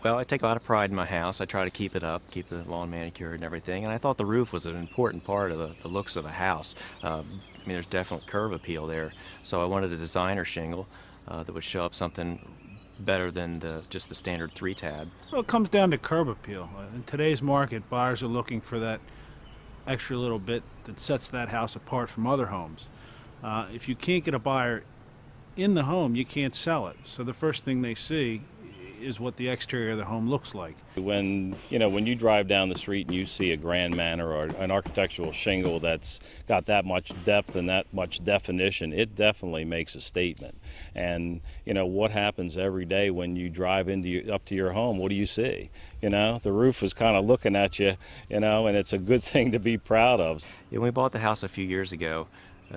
Well, I take a lot of pride in my house. I try to keep it up, keep the lawn manicured and everything, and I thought the roof was an important part of the looks of a house. I mean, there's definite curb appeal there, so I wanted a designer shingle that would show up something better than just the standard 3-tab. Well, it comes down to curb appeal. In today's market, buyers are looking for that extra little bit that sets that house apart from other homes. If you can't get a buyer in the home, you can't sell it. So the first thing they see is what the exterior of the home looks like. When you drive down the street and you see a grand manner or an architectural shingle that's got that much depth and that much definition, it definitely makes a statement. And what happens every day when you drive up to your home? What do you see? The roof is kind of looking at you, and it's a good thing to be proud of. When we bought the house a few years ago,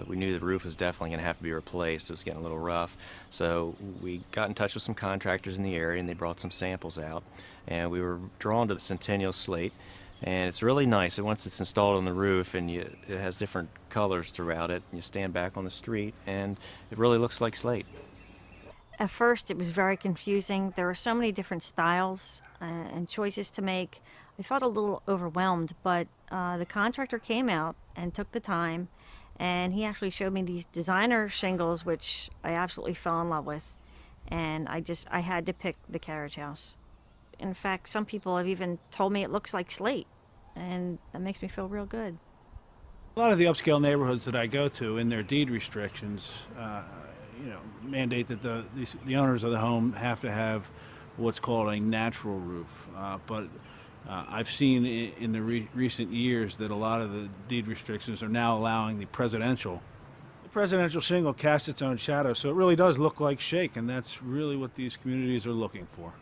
we knew the roof was definitely going to have to be replaced. It was getting a little rough. So we got in touch with some contractors in the area, and they brought some samples out. And we were drawn to the Centennial slate. And it's really nice. Once it's installed on the roof, and it has different colors throughout it, and you stand back on the street, and it really looks like slate. At first, it was very confusing. There were so many different styles and choices to make. I felt a little overwhelmed, but the contractor came out and took the time, and he actually showed me these designer shingles, which I absolutely fell in love with. And I had to pick the carriage house. In fact, some people have even told me it looks like slate, and that makes me feel real good. A lot of the upscale neighborhoods that I go to, in their deed restrictions, mandate that the owners of the home have to have what's called a natural roof. But I've seen in the recent years that a lot of the deed restrictions are now allowing the presidential. The presidential shingle casts its own shadow, so it really does look like shake, and that's really what these communities are looking for.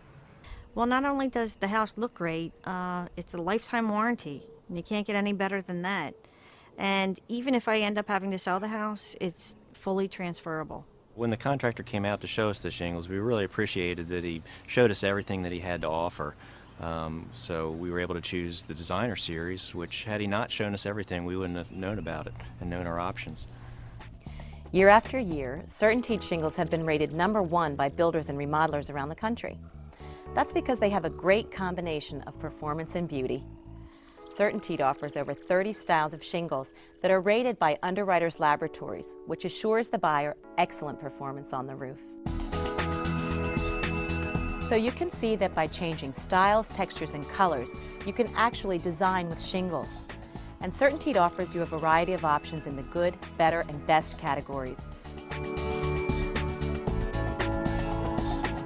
Well, not only does the house look great, it's a lifetime warranty, and you can't get any better than that. And even if I end up having to sell the house, it's fully transferable. When the contractor came out to show us the shingles, we really appreciated that he showed us everything that he had to offer. So we were able to choose the designer series, which had he not shown us everything, we wouldn't have known about it and known our options. Year after year, CertainTeed shingles have been rated #1 by builders and remodelers around the country. That's because they have a great combination of performance and beauty. CertainTeed offers over 30 styles of shingles that are rated by Underwriters Laboratories, which assures the buyer excellent performance on the roof. So you can see that by changing styles, textures, and colors, you can actually design with shingles. And CertainTeed offers you a variety of options in the good, better, and best categories.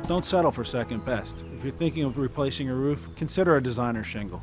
Don't settle for second best. If you're thinking of replacing a roof, consider a designer shingle.